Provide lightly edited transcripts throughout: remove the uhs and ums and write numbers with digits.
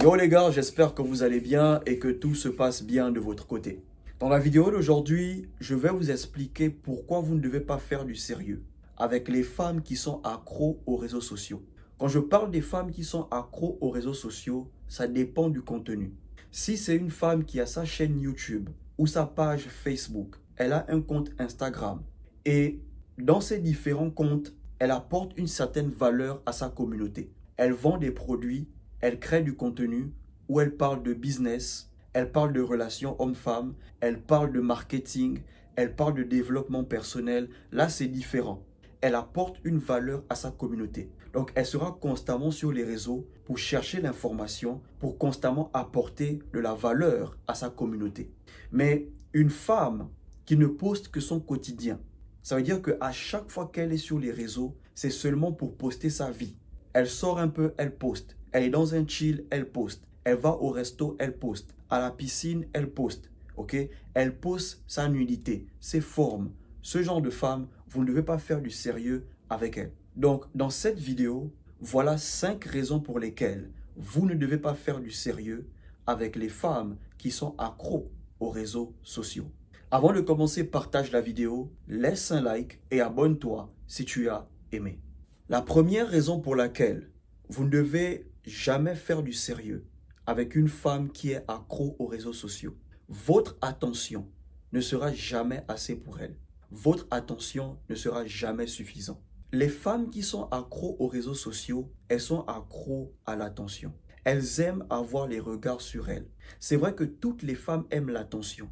Yo les gars, j'espère que vous allez bien et que tout se passe bien de votre côté. Dans la vidéo d'aujourd'hui, je vais vous expliquer pourquoi vous ne devez pas faire du sérieux avec les femmes qui sont accros aux réseaux sociaux. Quand je parle des femmes qui sont accros aux réseaux sociaux, ça dépend du contenu. Si c'est une femme qui a sa chaîne YouTube ou sa page Facebook, elle a un compte Instagram et dans ces différents comptes, elle apporte une certaine valeur à sa communauté. Elle vend des produits, elle crée du contenu où elle parle de business, elle parle de relations hommes-femmes, elle parle de marketing, elle parle de développement personnel. Là, c'est différent. Elle apporte une valeur à sa communauté. Donc, elle sera constamment sur les réseaux pour chercher l'information, pour constamment apporter de la valeur à sa communauté. Mais une femme qui ne poste que son quotidien, ça veut dire qu'à chaque fois qu'elle est sur les réseaux, c'est seulement pour poster sa vie. Elle sort un peu, elle poste. Elle est dans un chill, elle poste. Elle va au resto, elle poste. À la piscine, elle poste. Ok? Elle poste sa nudité, ses formes. Ce genre de femme, vous ne devez pas faire du sérieux avec elle. Donc, dans cette vidéo, voilà 5 raisons pour lesquelles vous ne devez pas faire du sérieux avec les femmes qui sont accros aux réseaux sociaux. Avant de commencer, partage la vidéo, laisse un like et abonne-toi si tu as aimé. La première raison pour laquelle vous ne devez jamais faire du sérieux avec une femme qui est accro aux réseaux sociaux, votre attention ne sera jamais assez pour elle. Votre attention ne sera jamais suffisante. Les femmes qui sont accros aux réseaux sociaux, elles sont accros à l'attention. Elles aiment avoir les regards sur elles. C'est vrai que toutes les femmes aiment l'attention.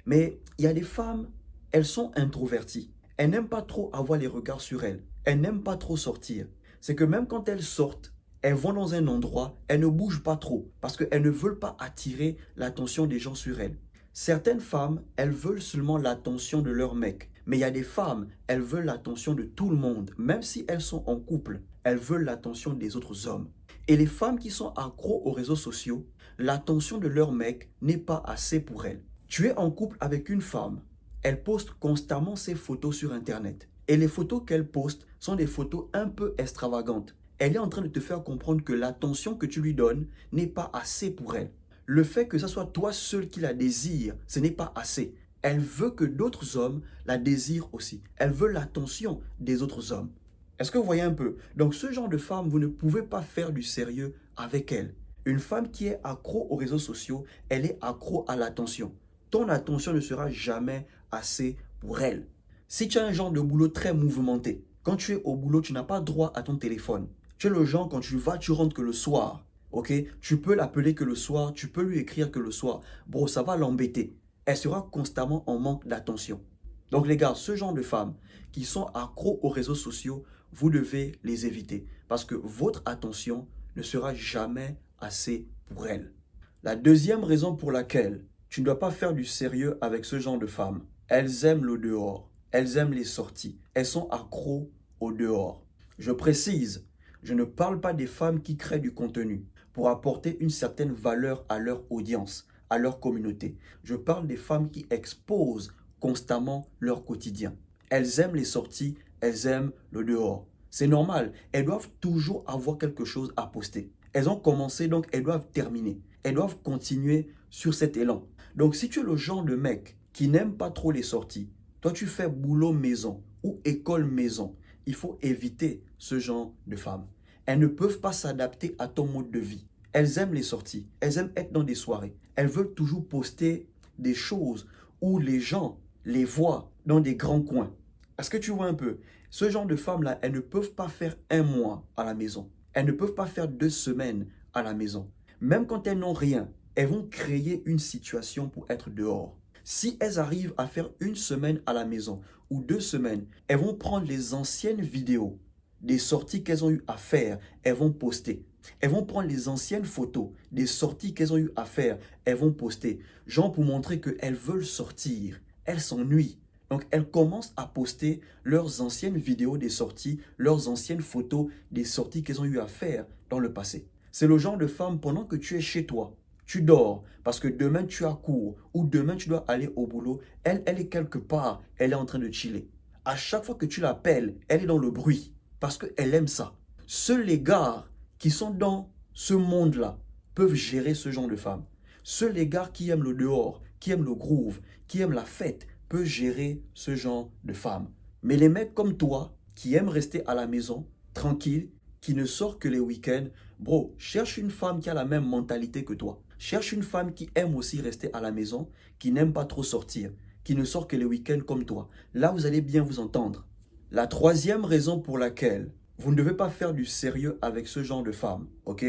Mais il y a des femmes, elles sont introverties. Elles n'aiment pas trop avoir les regards sur elles. Elles n'aiment pas trop sortir. C'est que même quand elles sortent, elles vont dans un endroit, elles ne bougent pas trop parce qu'elles ne veulent pas attirer l'attention des gens sur elles. Certaines femmes, elles veulent seulement l'attention de leur mec. Mais il y a des femmes, elles veulent l'attention de tout le monde. Même si elles sont en couple, elles veulent l'attention des autres hommes. Et les femmes qui sont accros aux réseaux sociaux, l'attention de leur mec n'est pas assez pour elles. Tu es en couple avec une femme, elle poste constamment ses photos sur Internet. Et les photos qu'elle poste sont des photos un peu extravagantes. Elle est en train de te faire comprendre que l'attention que tu lui donnes n'est pas assez pour elle. Le fait que ce soit toi seul qui la désire, ce n'est pas assez. Elle veut que d'autres hommes la désirent aussi. Elle veut l'attention des autres hommes. Est-ce que vous voyez un peu? Donc ce genre de femme, vous ne pouvez pas faire du sérieux avec elle. Une femme qui est accro aux réseaux sociaux, elle est accro à l'attention. Ton attention ne sera jamais assez pour elle. Si tu as un genre de boulot très mouvementé, quand tu es au boulot, tu n'as pas droit à ton téléphone. Tu es le genre, quand tu vas, tu rentres que le soir. Ok? Tu peux l'appeler que le soir, tu peux lui écrire que le soir. Bro, ça va l'embêter. Elle sera constamment en manque d'attention. Donc les gars, ce genre de femmes qui sont accros aux réseaux sociaux, vous devez les éviter parce que votre attention ne sera jamais assez pour elles. La deuxième raison pour laquelle tu ne dois pas faire du sérieux avec ce genre de femmes, elles aiment le dehors, elles aiment les sorties, elles sont accros au dehors. Je précise, je ne parle pas des femmes qui créent du contenu pour apporter une certaine valeur à leur audience, à leur communauté. Je parle des femmes qui exposent constamment leur quotidien. Elles aiment les sorties, elles aiment le dehors. C'est normal, elles doivent toujours avoir quelque chose à poster. Elles ont commencé, donc elles doivent terminer. Elles doivent continuer sur cet élan. Donc si tu es le genre de mec qui n'aime pas trop les sorties, toi tu fais boulot maison ou école maison, il faut éviter ce genre de femmes. Elles ne peuvent pas s'adapter à ton mode de vie. Elles aiment les sorties, elles aiment être dans des soirées. Elles veulent toujours poster des choses où les gens les voient dans des grands coins. Est-ce que tu vois un peu? Ce genre de femmes-là, elles ne peuvent pas faire un mois à la maison. Elles ne peuvent pas faire 2 semaines à la maison. Même quand elles n'ont rien, elles vont créer une situation pour être dehors. Si elles arrivent à faire 1 semaine à la maison ou 2 semaines, elles vont prendre les anciennes vidéos des sorties qu'elles ont eu à faire, elles vont poster. Elles vont prendre les anciennes photos des sorties qu'elles ont eu à faire, elles vont poster. Genre pour montrer qu'elles veulent sortir, elles s'ennuient. Donc elles commencent à poster leurs anciennes vidéos des sorties, leurs anciennes photos des sorties qu'elles ont eu à faire dans le passé. C'est le genre de femme, pendant que tu es chez toi, tu dors parce que demain tu as cours ou demain tu dois aller au boulot, elle est quelque part, elle est en train de chiller. À chaque fois que tu l'appelles, elle est dans le bruit parce qu'elle aime ça. Seuls les gars qui sont dans ce monde-là peuvent gérer ce genre de femme. Seuls les gars qui aiment le dehors, qui aiment le groove, qui aiment la fête, peuvent gérer ce genre de femme. Mais les mecs comme toi, qui aiment rester à la maison, tranquille, qui ne sortent que les week-ends, bro, cherche une femme qui a la même mentalité que toi. Cherche une femme qui aime aussi rester à la maison, qui n'aime pas trop sortir, qui ne sort que les week-ends comme toi. Là, vous allez bien vous entendre. La troisième raison pour laquelle vous ne devez pas faire du sérieux avec ce genre de femmes, ok?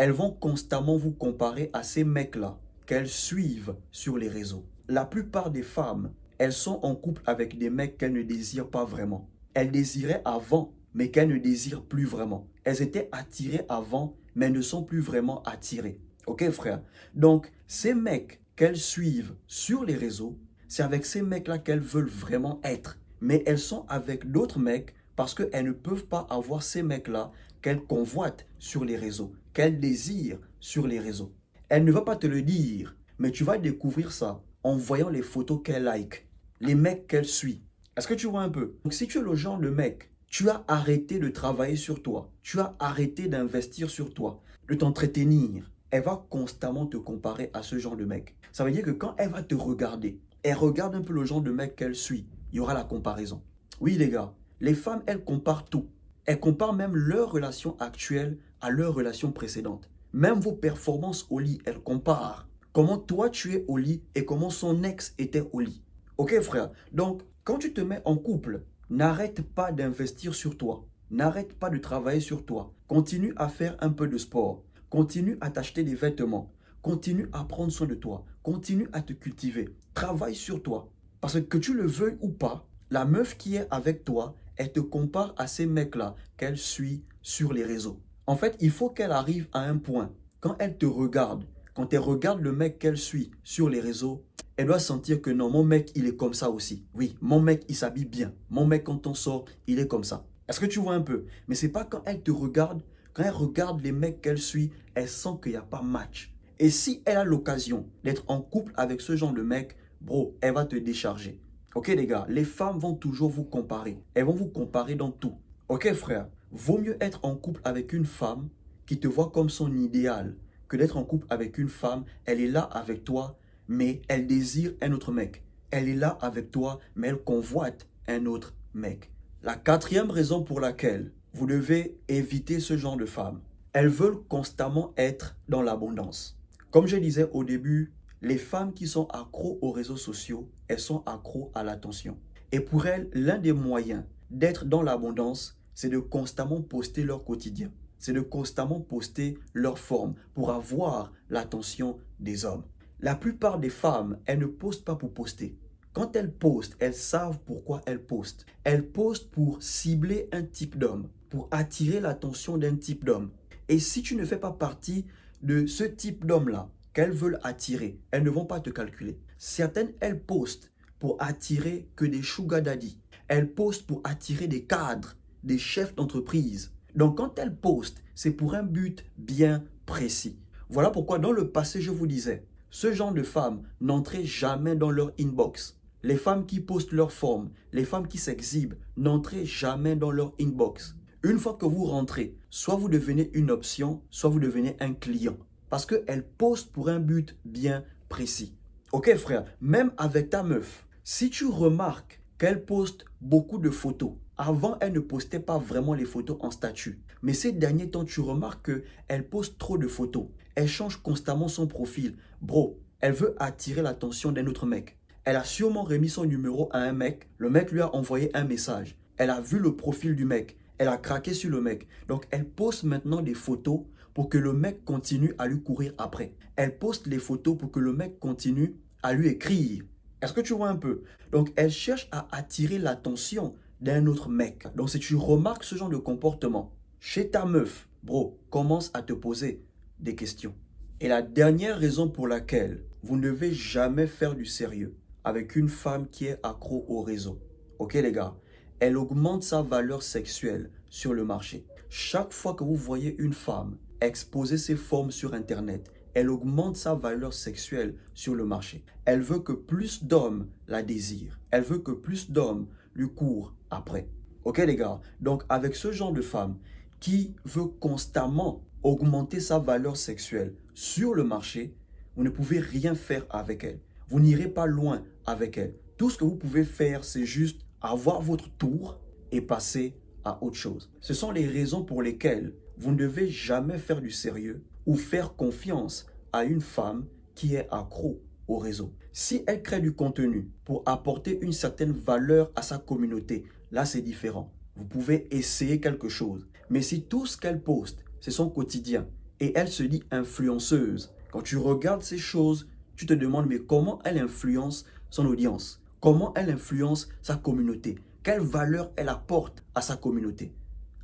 Elles vont constamment vous comparer à ces mecs-là qu'elles suivent sur les réseaux. La plupart des femmes, elles sont en couple avec des mecs qu'elles ne désirent pas vraiment. Elles désiraient avant, mais qu'elles ne désirent plus vraiment. Elles étaient attirées avant, mais ne sont plus vraiment attirées. Ok, frère? Donc, ces mecs qu'elles suivent sur les réseaux, c'est avec ces mecs-là qu'elles veulent vraiment être. Mais elles sont avec d'autres mecs parce qu'elles ne peuvent pas avoir ces mecs-là qu'elles convoitent sur les réseaux, qu'elles désirent sur les réseaux. Elle ne va pas te le dire, mais tu vas découvrir ça en voyant les photos qu'elle like, les mecs qu'elle suit. Est-ce que tu vois un peu? Donc si tu es le genre de mec, tu as arrêté de travailler sur toi, tu as arrêté d'investir sur toi, de t'entretenir. Elle va constamment te comparer à ce genre de mec. Ça veut dire que quand elle va te regarder, elle regarde un peu le genre de mec qu'elle suit, il y aura la comparaison. Oui les gars, les femmes, elles comparent tout. Elles comparent même leur relation actuelle à leur relation précédente. Même vos performances au lit, elles comparent. Comment toi tu es au lit et comment son ex était au lit. Ok frère? Donc, quand tu te mets en couple, n'arrête pas d'investir sur toi. N'arrête pas de travailler sur toi. Continue à faire un peu de sport. Continue à t'acheter des vêtements. Continue à prendre soin de toi. Continue à te cultiver. Travaille sur toi. Parce que tu le veuilles ou pas, la meuf qui est avec toi, elle te compare à ces mecs-là qu'elle suit sur les réseaux. En fait, il faut qu'elle arrive à un point. Quand elle te regarde, quand elle regarde le mec qu'elle suit sur les réseaux, elle doit sentir que non, mon mec, il est comme ça aussi. Oui, mon mec, il s'habille bien. Mon mec, quand on sort, il est comme ça. Est-ce que tu vois un peu? Mais c'est pas quand elle te regarde, quand elle regarde les mecs qu'elle suit, elle sent qu'il n'y a pas match. Et si elle a l'occasion d'être en couple avec ce genre de mec, bro, elle va te décharger. Ok les gars, les femmes vont toujours vous comparer. Elles vont vous comparer dans tout. Ok frère, vaut mieux être en couple avec une femme qui te voit comme son idéal que d'être en couple avec une femme, elle est là avec toi, mais elle désire un autre mec. Elle est là avec toi, mais elle convoite un autre mec. La quatrième raison pour laquelle vous devez éviter ce genre de femmes, elles veulent constamment être dans l'abondance. Comme je disais au début, les femmes qui sont accros aux réseaux sociaux, elles sont accros à l'attention. Et pour elles, l'un des moyens d'être dans l'abondance, c'est de constamment poster leur quotidien. C'est de constamment poster leur forme pour avoir l'attention des hommes. La plupart des femmes, elles ne postent pas pour poster. Quand elles postent, elles savent pourquoi elles postent. Elles postent pour cibler un type d'homme, pour attirer l'attention d'un type d'homme. Et si tu ne fais pas partie de ce type d'homme-là, qu'elles veulent attirer, elles ne vont pas te calculer. Certaines, elles postent pour attirer que des sugar daddy. Elles postent pour attirer des cadres, des chefs d'entreprise. Donc quand elles postent, c'est pour un but bien précis. Voilà pourquoi dans le passé, je vous disais, ce genre de femmes n'entraient jamais dans leur inbox. Les femmes qui postent leur forme, les femmes qui s'exhibent, n'entrez jamais dans leur inbox. Une fois que vous rentrez, soit vous devenez une option, soit vous devenez un client. Parce qu'elle poste pour un but bien précis. Ok frère, même avec ta meuf, si tu remarques qu'elle poste beaucoup de photos, avant elle ne postait pas vraiment les photos en statut. Mais ces derniers temps, tu remarques qu'elle poste trop de photos. Elle change constamment son profil. Bro, elle veut attirer l'attention d'un autre mec. Elle a sûrement remis son numéro à un mec. Le mec lui a envoyé un message. Elle a vu le profil du mec. Elle a craqué sur le mec. Donc elle poste maintenant des photos pour que le mec continue à lui courir après. Elle poste les photos pour que le mec continue à lui écrire. Est-ce que tu vois un peu? Donc elle cherche à attirer l'attention d'un autre mec. Donc si tu remarques ce genre de comportement chez ta meuf, bro, commence à te poser des questions. Et la dernière raison pour laquelle vous ne devez jamais faire du sérieux avec une femme qui est accro au réseau. Ok les gars, elle augmente sa valeur sexuelle sur le marché. Chaque fois que vous voyez une femme exposer ses formes sur Internet, elle augmente sa valeur sexuelle sur le marché. Elle veut que plus d'hommes la désirent. Elle veut que plus d'hommes lui courent après. Ok les gars, donc avec ce genre de femme qui veut constamment augmenter sa valeur sexuelle sur le marché, vous ne pouvez rien faire avec elle. Vous n'irez pas loin avec elle. Tout ce que vous pouvez faire, c'est juste avoir votre tour et passer à autre chose. Ce sont les raisons pour lesquelles vous ne devez jamais faire du sérieux ou faire confiance à une femme qui est accro au réseau. Si elle crée du contenu pour apporter une certaine valeur à sa communauté, là c'est différent. Vous pouvez essayer quelque chose. Mais si tout ce qu'elle poste, c'est son quotidien et elle se dit influenceuse, quand tu regardes ces choses, tu te demandes mais comment elle influence son audience? Comment elle influence sa communauté? Quelle valeur elle apporte à sa communauté?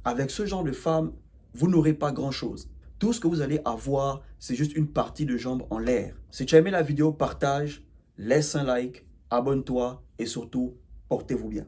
Avec ce genre de femme, vous n'aurez pas grand-chose. Tout ce que vous allez avoir, c'est juste une partie de jambes en l'air. Si tu as aimé la vidéo, partage, laisse un like, abonne-toi et surtout, portez-vous bien.